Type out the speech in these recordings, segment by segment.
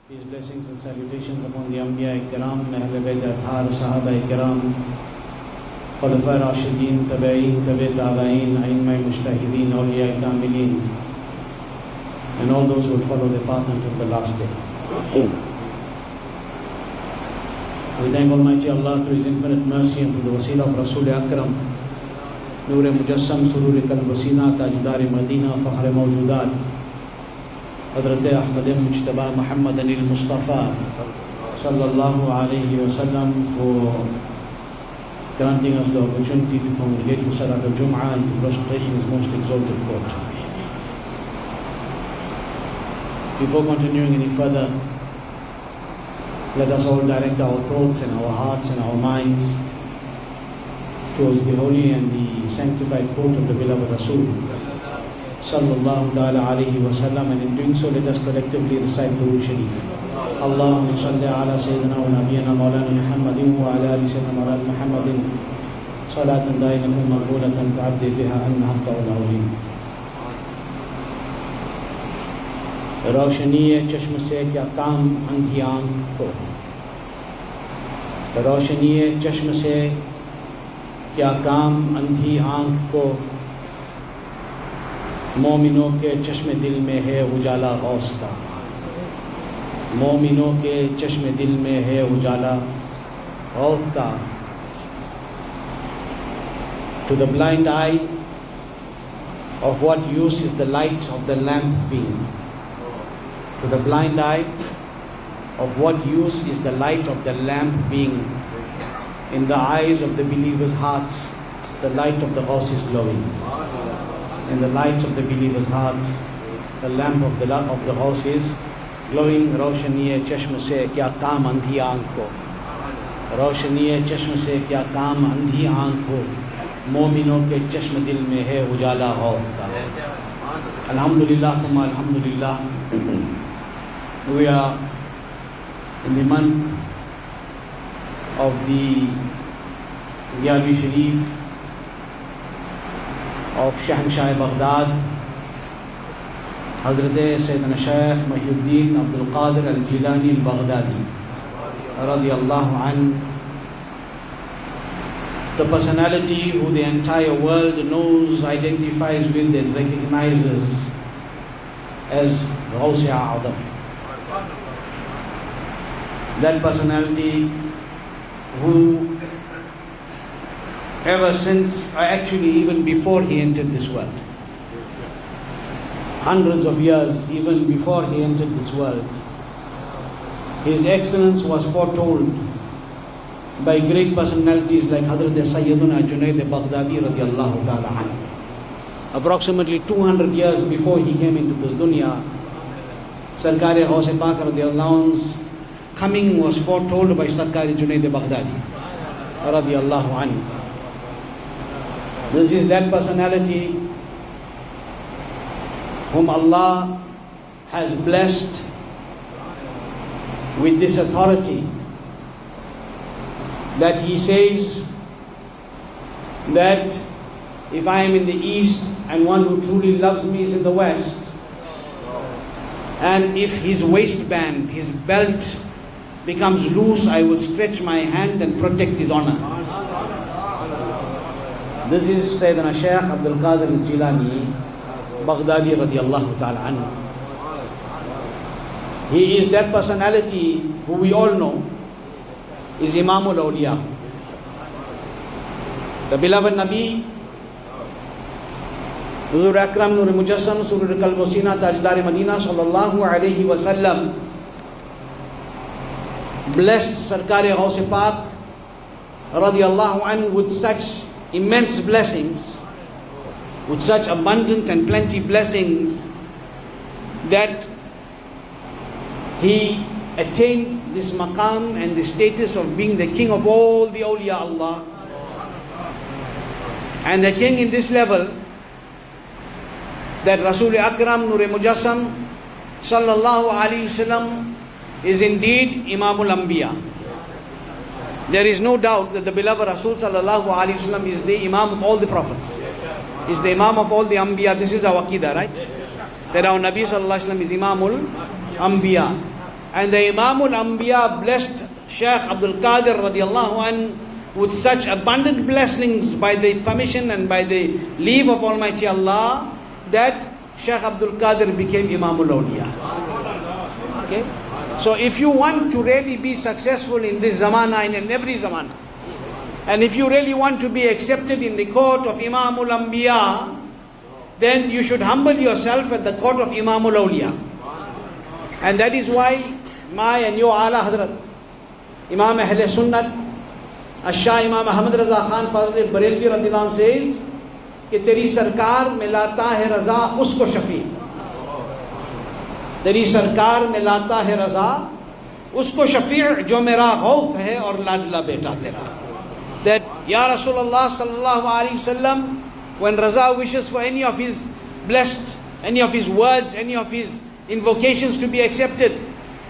Peace, blessings and salutations upon the Anbiya Kiram, Ahl Bayt Athar, Sahaba Kiram, Khulafa Rashideen, Tabi'een, Tabi' Tabi'een, A'immah Mujtahideen, Awliya Kamilin, and all those who will follow the path until the last day. We thank Almighty Allah through His infinite mercy and through the wasila of Rasul Akram, Noor Mujassam, Surur Qalb Wasina, Tajdar Madina, Fakhr Mawjudat, Hazrat Ahmad Mujtaba Muhammad Anil Mustafa Sallallahu Alaihi Wasallam, for granting us the opportunity to congregate to Salat al-Jum'ah and to prostrate in His most exalted court. Before continuing any further, let us all direct our thoughts and our hearts and our minds towards the holy and the sanctified court of the beloved Rasul Sallallahu Ta'ala Alaihi Wasallam, and in doing so let us collectively recite the Durud Sharif. Allahumma salli ala Sayyidina wa Nabiyyina Mawlana Muhammadin wa ala ali Sayyidina Mawlana Muhammadin salatan daimatan maqbulatan tu'addi biha anna haqqa al-awlim. रोशनी चश्म से क्या काम अंधी आँख को, रोशनी चश्म से क्या काम अंधी आँख को, मोमिनों के चश्मे दिल में है उजाला गौस का, मोमिनों के चश्मे दिल में है उजाला गौस का. To the blind eye, of what use is the light of the lamp being? To the blind eye, of what use is the light of the lamp being? In the eyes of the believers' hearts, the light of the Ghaus is glowing. In the lights of the believers' hearts, the lamp of the Ghaus is glowing. रोशनी चश्म से क्या काम अंधी आँख को, रोशनी चश्म से क्या काम अंधी आँख को, मोमिनों के चश्म दिल में है उजाला गौस का. Alhamdulillah, thumma alhamdulillah. We are in the month of the Gyarvi Sharif of Shahanshah Baghdad, Hazrat Sayyidina Shaykh Mahyuddin Abdul Qadir al-Jilani al-Baghdadi radiyallahu anhu, the personality who the entire world knows, identifies with and recognizes as Ghaus-e A'zam. That personality who ever since, actually even before he entered this world, hundreds of years even before he entered this world, his excellence was foretold by great personalities like Hazrat Sayyiduna Junaid Baghdadi radiyallahu ta'ala anhu. Approximately 200 years before he came into this dunya, Sarkar-e Ghaus-e Pak radiyallahu anhu's coming was foretold by Sarkar Junaid Baghdadi radiyallahu anhu. This is that personality whom Allah has blessed with this authority, that he says that if I am in the east and one who truly loves me is in the west, and if his waistband, his belt becomes loose, I will stretch my hand and protect his honor. This is Sayyidina Shaykh Abdul Qadir al-Jilani Baghdadi radiyallahu ta'ala anhu. He is that personality who we all know is Imamul Awliya. The beloved Nabi, Huzur Akram Noor Mujassam, Surur Qalb Wasina, Tajdar Madina Sallallahu Alaihi Wasallam, blessed Sarkar-e Ghaus-e Pak radiyallahu anhu with such immense blessings, with such abundant and plenty blessings, that he attained this maqam and the status of being the king of all the awliya Allah, and the king in this level, that Rasul Akram Noor Mujassam Sallallahu Alaihi Wasallam is indeed Imamul Anbiya. There is no doubt that the beloved Rasul Sallallahu Alaihi Wasallam is the Imam of all the prophets, is the Imam of all the Anbiya. This is our Aqidah, right? That our Nabi Sallallahu Alaihi Wasallam is Imamul Anbiya. And the Imamul Anbiya blessed Shaykh Abdul Qadir radiallahu anh with such abundant blessings by the permission and by the leave of Almighty Allah that Shaykh Abdul Qadir became Imamul Awliya. Okay? So if you want to really be successful in this zamana and in every zamana, and if you really want to be accepted in the court of Imamul Anbiya, then you should humble yourself at the court of Imamul Awliya. And that is why my and your Ala Hadrat, Imam Ahl Sunnat, Shah Imam Ahmad Raza Khan Fazl Barelvi Radillah says, कि तेरी सरकार में लाता है रजा उसको शफी, तेरी सरकार में लाता है रजा उसको शफी जो मेरा खौफ है और लाडला बेटा तेरा. That Ya Rasulullah sallallahu alaihi wasallam, when Raza wishes for any of his blessed, any of his words, any of his invocations to be accepted,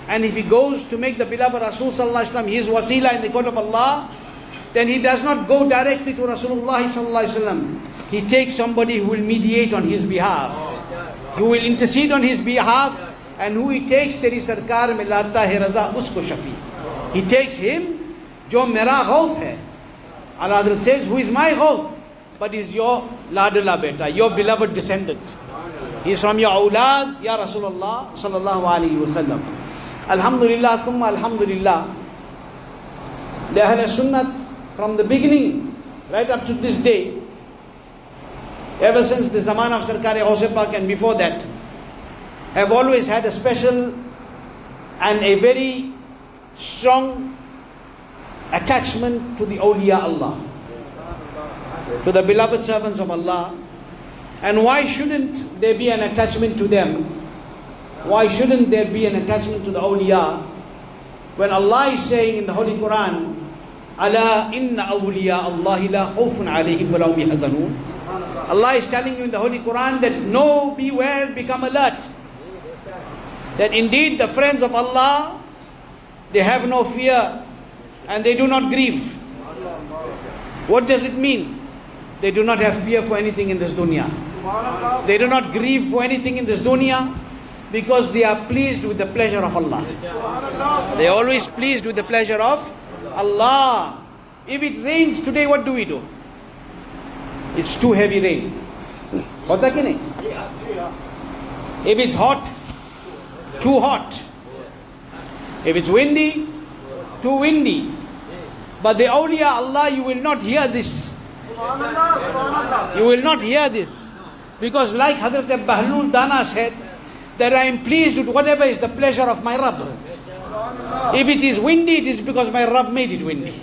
and if he goes to make the beloved Rasul sallallahu alaihi wasallam his wasila in the court of Allah, then he does not go directly to Rasulullah sallallahu alaihi wasallam. He takes somebody who will mediate on his behalf, who will intercede on his behalf, and who he takes, teri sarkar mein lata hai raza usko shafi. He takes him, jo mera ghauf hai. Allah Hazrat says, who is my ghauf? But is your ladala beta, your beloved descendant. He is from your awlad, Ya Rasulullah sallallahu alaihi wasallam. Alhamdulillah, thumma alhamdulillah. The Ahl Sunnat from the beginning, right up to this day, ever since the zaman of Sarkar-e Ghaus Pak and before that, have always had a special and a very strong attachment to the awliya Allah, to the beloved servants of Allah. And why shouldn't there be an attachment to them? Why shouldn't there be an attachment to the awliya when Allah is saying in the Holy Quran, Ala inna awliya Allahi la khawfun alayhim wa lahum yahzanun. Allah is telling you in the Holy Quran that know, beware, become alert, that indeed the friends of Allah, they have no fear and they do not grieve. What does it mean? They do not have fear for anything in this dunya. They do not grieve for anything in this dunya because they are pleased with the pleasure of Allah. They are always pleased with the pleasure of Allah. If it rains today, what do we do? It's too heavy rain. Hota ki nahi? If it's hot, too hot. If it's windy, too windy. But the awliya Allah, you will not hear this. You will not hear this. Because like Hazrat Bahlul Dana said, that I am pleased with whatever is the pleasure of my Rabb. If it is windy, it is because my Rabb made it windy.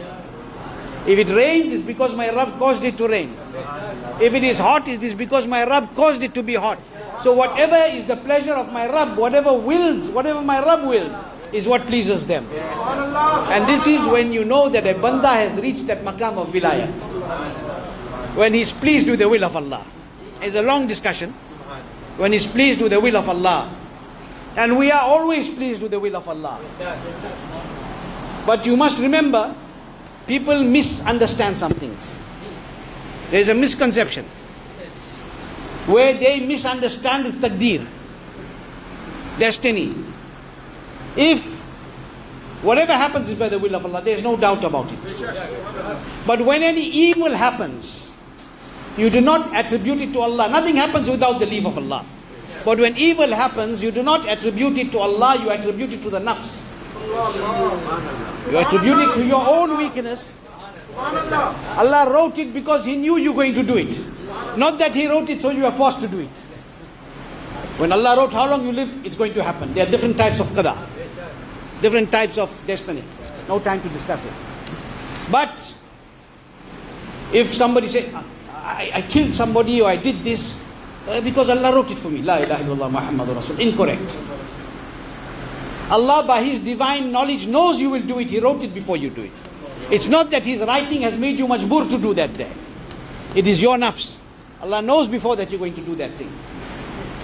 If it rains, it's because my Rabb caused it to rain. If it is hot, it is because my Rabb caused it to be hot. So whatever is the pleasure of my Rabb, whatever my Rabb wills, is what pleases them. And this is when you know that a banda has reached that maqam of wilayat. When he's pleased with the will of Allah. It's a long discussion. When he's pleased with the will of Allah. And we are always pleased with the will of Allah. But you must remember, people misunderstand some things. There is a misconception where they misunderstand taqdeer, destiny. If whatever happens is by the will of Allah, there is no doubt about it. But when any evil happens, you do not attribute it to Allah. Nothing happens without the leave of Allah. But when evil happens, you do not attribute it to Allah, you attribute it to the nafs. You attribute it to your own weakness. Allah wrote it because He knew you were going to do it. Not that He wrote it so you are forced to do it. When Allah wrote how long you live, it's going to happen. There are different types of qada, different types of destiny. No time to discuss it. But if somebody says, I killed somebody or I did this because Allah wrote it for me. La ilaha illallah Muhammadur Rasul. Incorrect. Allah by His divine knowledge knows you will do it. He wrote it before you do it. It's not that His writing has made you majboor to do that there. It is your nafs. Allah knows before that you're going to do that thing.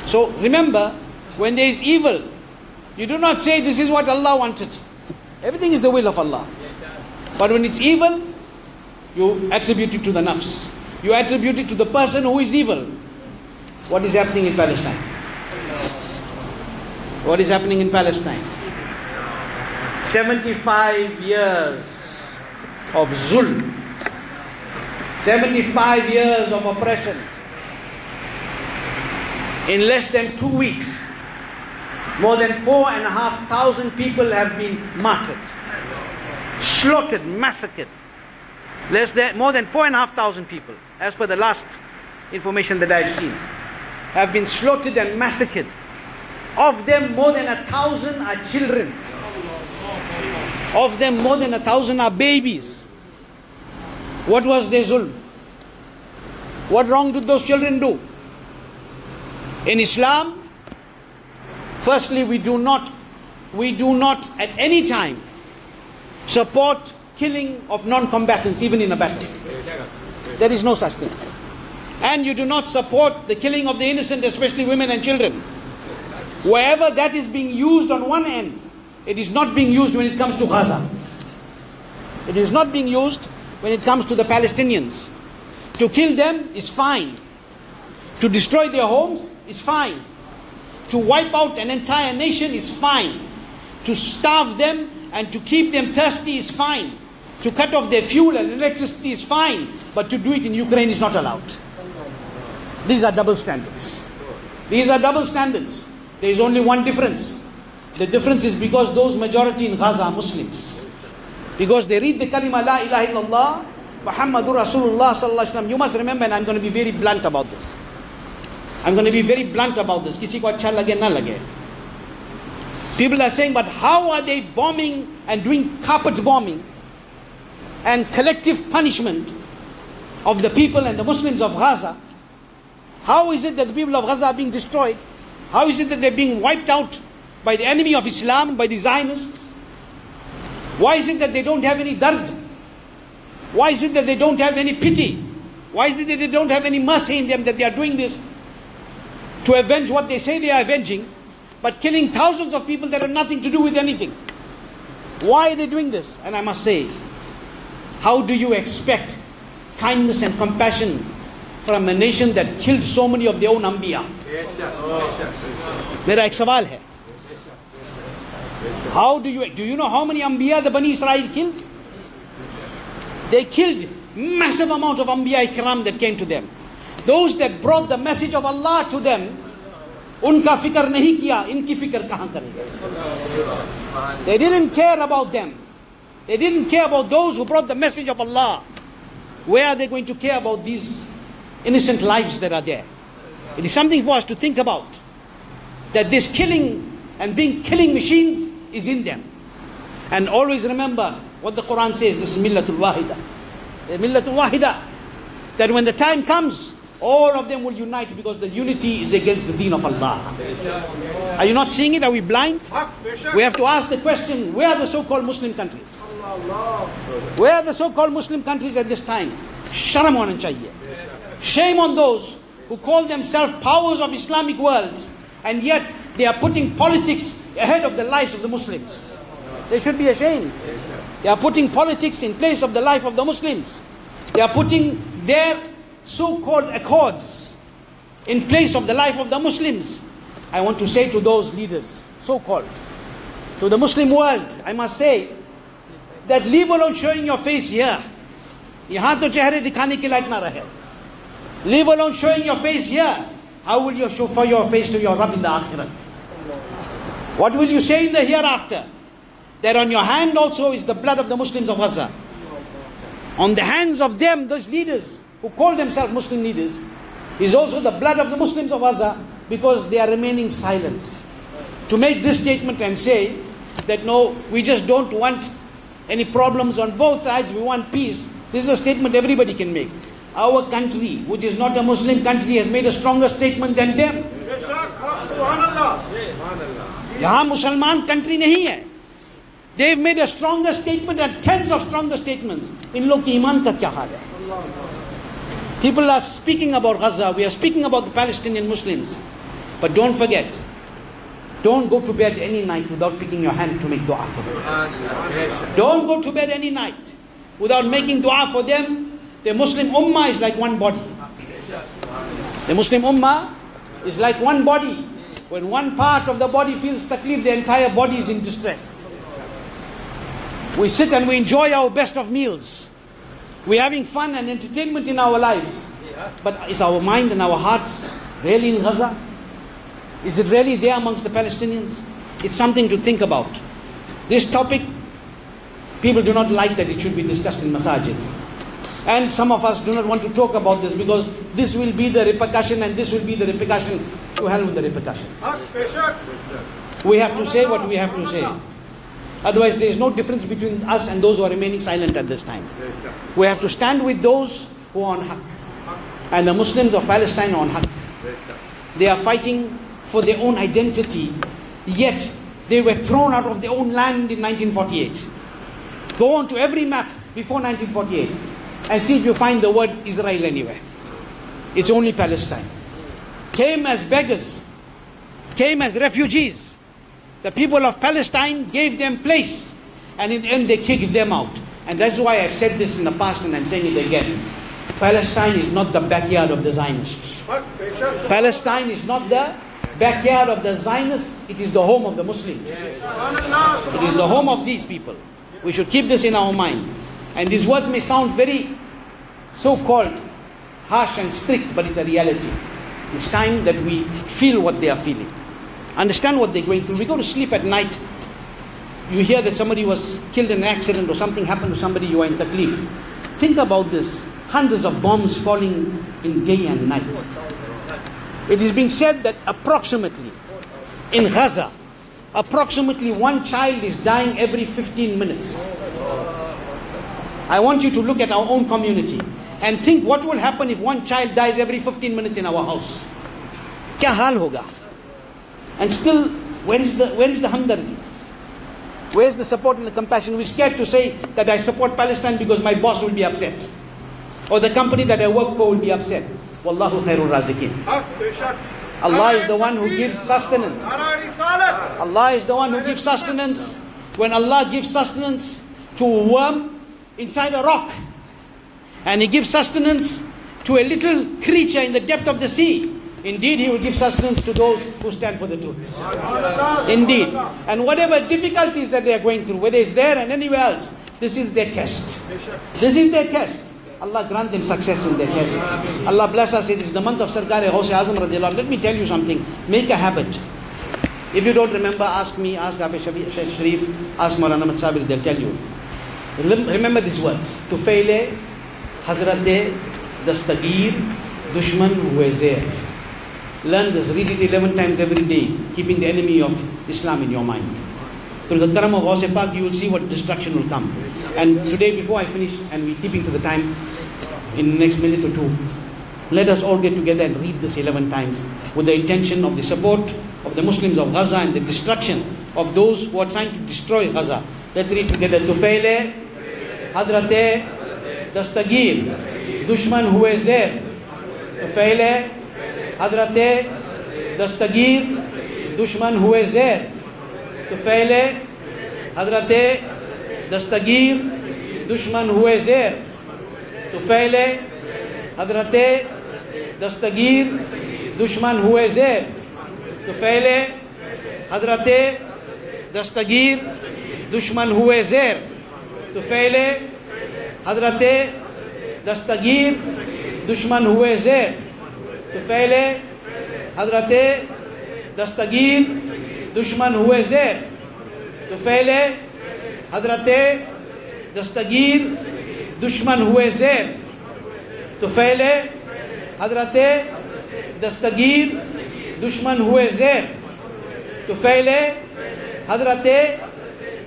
So remember, when there is evil, you do not say this is what Allah wanted. Everything is the will of Allah. But when it's evil, you attribute it to the nafs. You attribute it to the person who is evil. What is happening in Palestine? What is happening in Palestine? 75 years of zulm, 75 years of oppression. In less than 2 weeks, more than 4,500 people have been martyred, slaughtered, massacred. More than 4,500 people, as per the last information that I've seen, have been slaughtered and massacred. Of them, more than 1,000 are children. Of them, more than 1,000 are babies. What was their zulm? What wrong did those children do? In Islam, firstly, we do not at any time support killing of non-combatants, even in a battle. There is no such thing. And you do not support the killing of the innocent, especially women and children. Wherever that is being used on one end, it is not being used when it comes to Gaza. It is not being used when it comes to the Palestinians. To kill them is fine. To destroy their homes is fine. To wipe out an entire nation is fine. To starve them and to keep them thirsty is fine. To cut off their fuel and electricity is fine. But to do it in Ukraine is not allowed. These are double standards. These are double standards. There is only one difference. The difference is because those majority in Gaza are Muslims. Because they read the kalima la ilaha illallah Muhammadur Rasulullah sallallahu alaihi wasallam. You must remember, and I'm going to be very blunt about this. I'm going to be very blunt about this. Kisi ko acha lage na lage. People are saying, but how are they bombing and doing carpet bombing and collective punishment of the people and the Muslims of Gaza? How is it that the people of Gaza are being destroyed? How is it that they're being wiped out by the enemy of Islam, by the Zionists? Why is it that they don't have any dard? Why is it that they don't have any pity? Why is it that they don't have any mercy in them, that they are doing this to avenge what they say they are avenging, but killing thousands of people that have nothing to do with anything? Why are they doing this? And I must say, how do you expect kindness and compassion from a nation that killed so many of their own Anbiya? मेरा एक सवाल है. How do you know how many Anbiya the Bani Israel killed? They killed massive amount of Anbiya Ikram that came to them. Those that brought the message of Allah to them, unka fikr nahi kiya, inki fikr kahan karega? They didn't care about them. They didn't care about those who brought the message of Allah. Where are they going to care about these innocent lives that are there? It is something for us to think about. That this killing and being killing machines is in them. And always remember what the Quran says. This is Millatul Wahida. Millatul Wahida. That when the time comes, all of them will unite, because the unity is against the deen of Allah. Are you not seeing it? Are we blind? We have to ask the question, where are the so-called Muslim countries? Where are the so-called Muslim countries at this time? Sharam hona chahiye. Shame on those who call themselves powers of Islamic world, and yet they are putting politics ahead of the lives of the Muslims. They should be ashamed. They are putting politics in place of the life of the Muslims. They are putting their so-called accords in place of the life of the Muslims. I want to say to those leaders, so-called, to the Muslim world, I must say that leave alone showing your face here. Yahan to chehre dikhane ke laik na rahe. Leave alone showing your face here. How will you show for your face to your Rabb in the Akhirat? What will you say in the hereafter? That on your hand also is the blood of the Muslims of Gaza. On the hands of them, those leaders who call themselves Muslim leaders, is also the blood of the Muslims of Gaza, because they are remaining silent. To make this statement and say that no, we just don't want any problems on both sides, we want peace. This is a statement everybody can make. Our country, which is not a Muslim country, has made a stronger statement than them. Yahan Musalman country nahi hai. They've made a stronger statement and tens of stronger statements. In log ki iman ka kya hal hai? People are speaking about Gaza, we are speaking about the Palestinian Muslims. But don't forget, don't go to bed any night without picking your hand to make dua for them. Don't go to bed any night without making dua for them. The Muslim Ummah is like one body. The Muslim Ummah is like one body. When one part of the body feels taklif, the entire body is in distress. We sit and we enjoy our best of meals. We're having fun and entertainment in our lives. But is our mind and our hearts really in Gaza? Is it really there amongst the Palestinians? It's something to think about. This topic, people do not like that it should be discussed in masajid. And some of us do not want to talk about this because this will be the repercussion and this will be the repercussion. To hell with the repercussions. We have to say what we have to say. Otherwise there is no difference between us and those who are remaining silent at this time. We have to stand with those who are on haq. And the Muslims of Palestine are on haq. They are fighting for their own identity, yet they were thrown out of their own land in 1948. Go on to every map before 1948 and see if you find the word Israel anywhere. It's only Palestine. Came as beggars, came as refugees. The people of Palestine gave them place, and in the end they kicked them out. And that's why I've said this in the past and I'm saying it again. Palestine is not the backyard of the Zionists. Palestine is not the backyard of the Zionists, it is the home of the Muslims. It is the home of these people. We should keep this in our mind. And these words may sound very so-called harsh and strict, but it's a reality. It's time that we feel what they are feeling. Understand what they're going through. We go to sleep at night, you hear that somebody was killed in an accident or something happened to somebody, you are in taklif. Think about this. Hundreds of bombs falling in day and night. It is being said that approximately in Gaza, approximately one child is dying every 15 minutes. I want you to look at our own community and think what will happen if one child dies every 15 minutes in our house. Kya hal hoga? And still, where is the hamdardi? Where is the support and the compassion? We're scared to say that I support Palestine because my boss will be upset, or the company that I work for will be upset. Wallahu khairul razikin. Allah is the one who gives sustenance. Allah is the one who gives sustenance. When Allah gives sustenance to a worm inside a rock, and He gives sustenance to a little creature in the depth of the sea, indeed He will give sustenance to those who stand for the truth. Indeed. And whatever difficulties that they are going through, whether it's there and anywhere else, this is their test. This is their test. Allah grant them success in their test. Allah bless us. It is the month of Sarkar-e-Ghaus Azam radiallahu. Let me tell you something. Make a habit. If you don't remember, ask me, ask Abe Sharif, ask Maulana Ahmad Sabir, they'll tell you. Remember these words. Tufaile, Hazrate, Dastagir, Dushman, Huezer. Learn this, read it 11 times every day, keeping the enemy of Islam in your mind. Through the karam of Ghaus Pak, you will see what destruction will come. And today, before I finish, and we're keeping to the time, in the next minute or two, let us all get together and read this 11 times with the intention of the support of the Muslims of Gaza and the destruction of those who are trying to destroy Gaza. Let's read together. Tufaile, Hadrate, Dastagir, Dushman Hue Zer. Tufaile, Hadrate, Dastagir, Dushman Hue Zer. Tufaile, Hadrate, Dastagir, Dushman Hue Zer. Tufaile, Hadrate, Dastagir, Dushman Hue Zer. Tufaile, Hadrate, Dastagir, Dushman Hue Zer. Tufaile, Hadrate, Dastagir, Dushman Hue Zer. Tufaile, Hadrate, Dastagir, Dushman Hue Zer. Tufaile, Hadrate, Dastagir, Dushman Hue Zer. Tufaile, Hadrate, Dastagir, Dushman Hue Zer. Tufaile, Hadrate,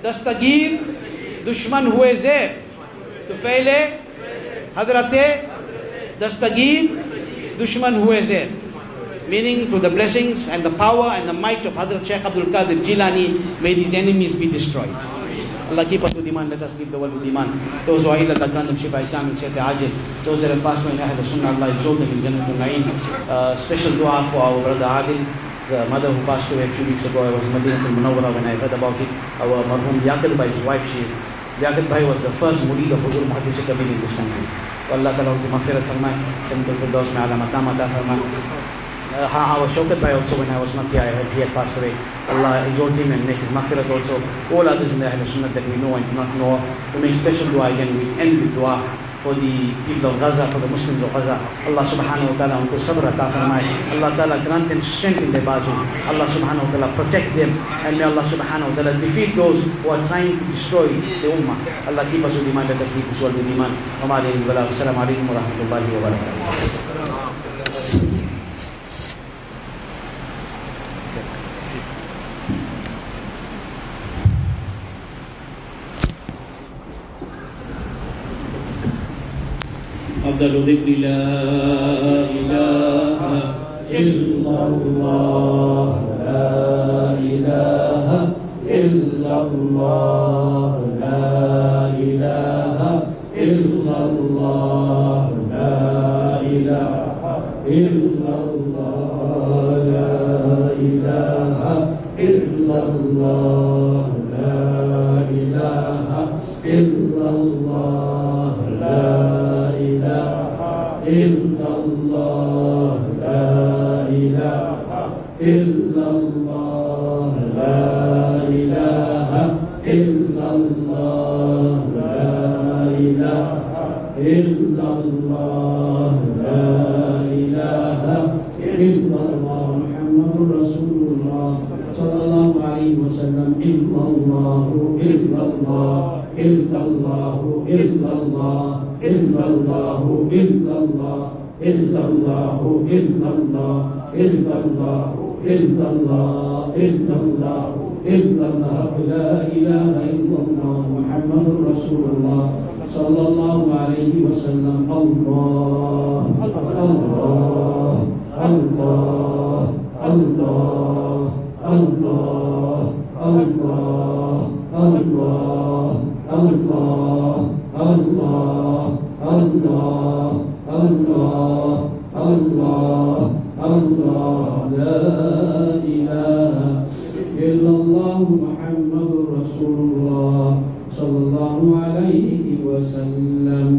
Dastagir, Dushman Hue Zer. Tufaile, Hadrate, Dastagir, Dushman Hue Zer. Meaning, through the blessings and the power and the might of Hadrat Shaykh Abdul Qadir Jilani, may these enemies be destroyed. Allah keep us with Iman, let us keep the world with Iman. Those who are ill, Allah grant them shifa kamil, sehat ajil. Those that have passed away in Ahl Sunnah, Allah exalt them in Jannatul Na'im. Special dua for our brother Adil, the mother who passed away a few weeks ago. I was in Madinatul Munawwara when I heard about it. Our marhum Yaqub Bhai's wife, Yaqub Bhai was the first murid of Huzur Muhaddis Kabir in this country. Allah Ta'ala उनकी मग़फ़िरत फरमाए, जन्नतुल फ़िरदौस में आला मक़ाम अता फरमाए. our Shaukat Bhai also, when I was not here, I heard he had passed away. Allah exalt him and make his maghfirat also. All others in the Ahlul Sunnah that we know and do not know, to make special dua again. We end with dua for the people of Gaza, for the Muslims of Gaza. Allah subhanahu wa ta'ala unko sabr ata farmaye. Allah ta'ala grant them strength in their bazu. Allah subhanahu wa ta'ala protect them, and may Allah subhanahu wa ta'ala defeat those who are trying to destroy the ummah. Allah keep us with iman, let us keep this world with iman. Wa ma'alayhi wa assalamu alaikum wa rahmatullahi wa barakatuh. أفضل ذكر لا إله إلا الله لا إله إلا الله لا إله إلا الله لا إله إلا الله لا إله إلا الله لا إله إلا الله لا إلا الله لا إله إلا الله لا إله إلا الله لا إله إلا الله لا إله إلا الله محمد رسول الله صلى الله عليه وسلم إلا الله إلا الله إلا الله إلا الله إلا الله إلا الله إلا الله إلا الله إلا الله إلا الله إلا الله إلا الله لا إله إلا الله محمد رسول الله صلى الله عليه وسلم الله الله الله الله الله الله الله الله الله الله الله الله الله لا إله إلا الله محمد رسول الله صلى الله عليه وسلم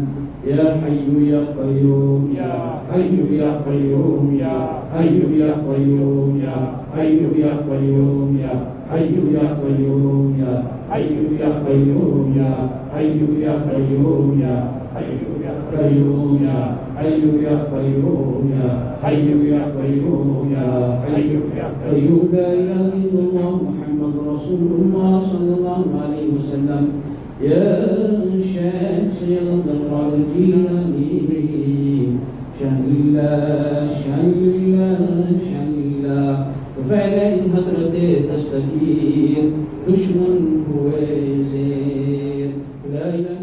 يا حي يا قيوم يا حي يا قيوم يا حي يا قيوم يا حي يا قيوم يا حي يا قيوم يا حي يا قيوم يا حي يا قيوم يا حي يا قيوم يا حي يا قيوم يا حي يا قيوم يا حي يا قيوم لا إله إلا الله محمد رسول الله صلى الله عليه وسلم يا شيخ سيد عبد القادر الجيلاني شان الله شان الله شان الله وفعلا حضرته تستجير دشمن هو زير لا إله